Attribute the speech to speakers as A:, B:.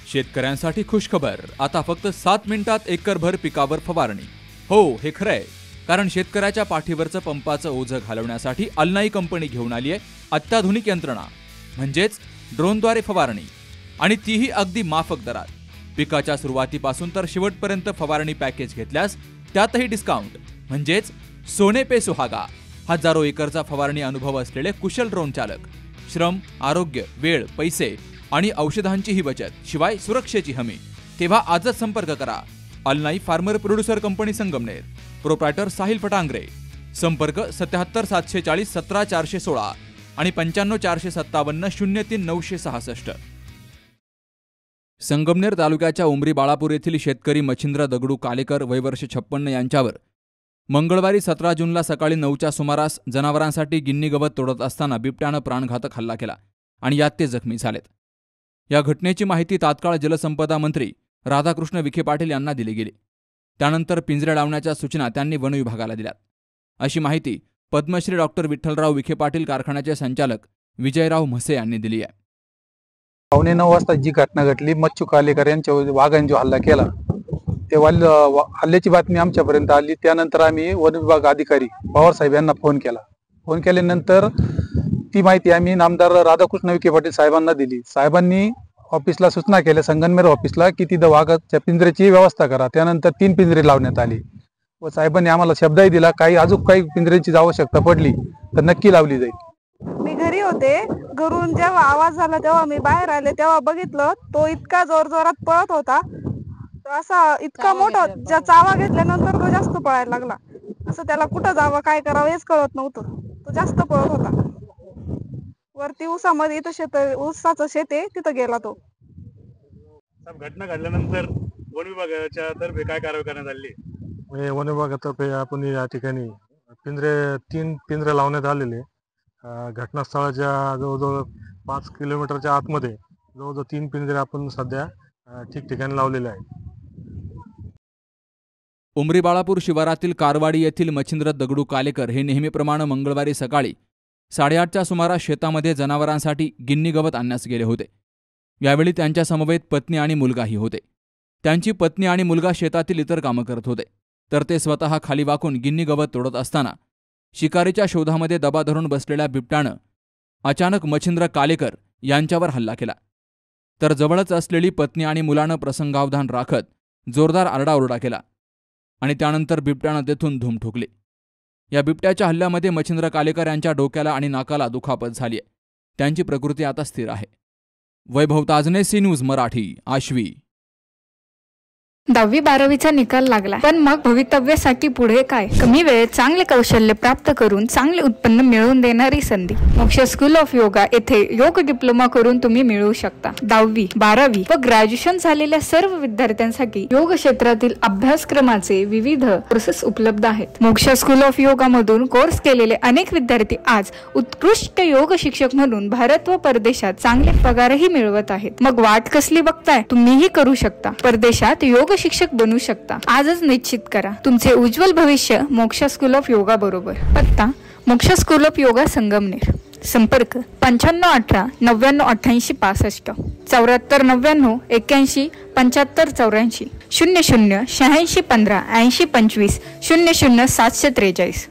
A: शेतकऱ्यांसाठी खुशखबर, आता फक्त 7 मिनिटात एकरभर पिकावर फवारणी। हो, हे खरंय, कारण शेतकऱ्याच्या पाठीवरचं पंपाचं ओझं घालवण्यासाठी अल्नाई कंपनी घेऊन आली आहे अत्याधुनिक यंत्रणा, म्हणजेच ड्रोनद्वारे फवारणी, आणि तीही अगदी माफक दरात। पिकाच्या सुरुवातीपासून तर शेवटपर्यंत फवारणी पॅकेज घेतल्यास त्यातही डिस्काउंट, म्हणजेच सोने पे सुहागा। हजारो एकरचा फवारणी अनुभव असलेले कुशल ड्रोन चालक, श्रम, आरोग्य, वेळ, पैसे आणि औषधांचीही बचत, शिवाय सुरक्षेची हमी। तेव्हा आजच संपर्क करा Alnai farmer producer company Sangamner, proprietor Sahil Phatangare. संपर्क 77 740 17 416 आणि 95 457 03 966। संगमनेर तालुक्याच्या उमरी बाळापूर येथील शेतकरी मच्छिंद्र दगडू कालेकर वय वर्ष 56 यांच्यावर मंगळवारी 17 जूनला सकाळी 9च्या सुमारास जनावरांसाठी गिन्नी गवत तोडत असताना बिबट्यानं प्राणघातक हल्ला केला आणि यात ते जखमी झालेत। या घटनेची माहिती तात्काळ जलसंपदा मंत्री राधाकृष्ण विखे पाटील यांना दिली गेली। त्यानंतर पिंजरे लावण्याच्या सूचना त्यांनी वन विभागाला दिल्यात, अशी माहिती पद्मश्री डॉक्टर विठ्ठलराव विखे पाटील कारखान्याचे संचालक विजयराव म्हसे यांनी दिली आहे।
B: 9:15 वाजता जी घटना घडली, मच्छू कालेकर यांच्या वाघांनी जो हल्ला केला, ते हल्ल्याची बातमी आमच्यापर्यंत आली। त्यानंतर आम्ही वन विभाग अधिकारी पवार साहेब यांना फोन केल्यानंतर ती माहिती आम्ही नामदार राधाकृष्ण विखे पाटील साहेबांना दिली। साहेबांनी ऑफिसला सूचना केल्या, संगमनेर ऑफिसला, की तिथं वाघाच्या पिंजऱ्याची व्यवस्था करा। त्यानंतर 3 पिंजरे लावण्यात आली व साहेबांनी आम्हाला शब्दही दिला, अजून काही पिंजऱ्यांची आवश्यकता पडली तर नक्की लावली जाईल।
C: मी घरी होते, घरून जेव्हा आवाज झाला तेव्हा मी बाहेर आले, तेव्हा बघितलं तो इतका जोरात पळत होता, असा इतका मोठा, ज्या चावा घेतल्यानंतर तो जास्त पळायला लागला। असं त्याला कुठं जावं, काय करावं हेच कळत नव्हतं, तो जास्त पळत होता। वरती ऊसामध्ये, इथं ऊसाचं शेत आहे, तिथं गेला तो।
D: घटना घडल्यानंतर वन विभागाच्या तर्फे काय कारवाई करण्यात आली?
E: वन विभागातर्फे आपण या ठिकाणी 3 पिंजरे लावण्यात आलेले। घटनास्थळाच्या जवळजवळ 5 किलोमीटरच्या आतमध्ये जवळजवळ 3 पिंजरे आपण सध्या ठिकठिकाणी लावलेले आहेत।
A: उमरी बाळापूर शिवारातील कारवाडी येथील मच्छिंद्र दगडू कालेकर हे नेहमीप्रमाणे मंगळवारी सकाळी 8:30च्या सुमारास शेतामध्ये जनावरांसाठी गिन्नी गवत आणण्यास गेले होते। यावेळी त्यांच्या समवेत पत्नी आणि मुलगाही होते। त्यांची पत्नी आणि मुलगा शेतातील इतर कामं करत होते, तर ते स्वतः खाली वाकून गिन्नी गवत तोडत असताना शिकारीच्या शोधामध्ये दबा धरून बसलेल्या बिबट्यानं अचानक मच्छिंद्र कालेकर यांच्यावर हल्ला केला, तर जवळच असलेली पत्नी आणि मुलानं प्रसंगावधान राखत जोरदार आरडाओरडा केला आणि त्यानंतर बिबट्यानं तेथून धूम ठोकली। या बिबट्याच्या हल्ल्यामध्ये मच्छिंद्र कालेकर यांच्या डोक्याला आणि नाकाला दुखापत झाली आहे। त्यांची प्रकृती आता स्थिर आहे। वैभव ताजने, सी न्यूज मराठी, आश्वी।
F: 10वी-12वीचा निकाल लागला, पण मग भवितव्यासाठी पुढे काय? कमी वेळेत चांगले कौशल्य प्राप्त करून चांगले उत्पन्न मिळवून देणारी संधी मोक्ष स्कूल ऑफ योगा येथे योग डिप्लोमा करून तुम्ही मिळवू शकता। 10वी, 12वी व ग्रॅज्युएशन झालेल्या सर्व विद्यार्थ्यांसाठी योग क्षेत्रातील अभ्यासक्रमाचे विविध कोर्सेस उपलब्ध आहेत। मोक्ष स्कूल ऑफ योगा मधून कोर्स केलेले अनेक विद्यार्थी आज उत्कृष्ट योग शिक्षक म्हणून भारत व परदेशात चांगले पगारही मिळवत आहेत। मग वाट कसली बघताय? तुम्हीही करू शकता, परदेशात योग शिक्षक बनू शकता। आजच निश्चित करा तुमचे उज्ज्वल भविष्य मोक्ष स्कूल ऑफ योगा बरोबर। पत्ता: मोक्ष स्कूल ऑफ योगा संगमनेर। संपर्क: 9518 99 88 65, 7499 81 75 84, 00 86 15 80 25 00 743।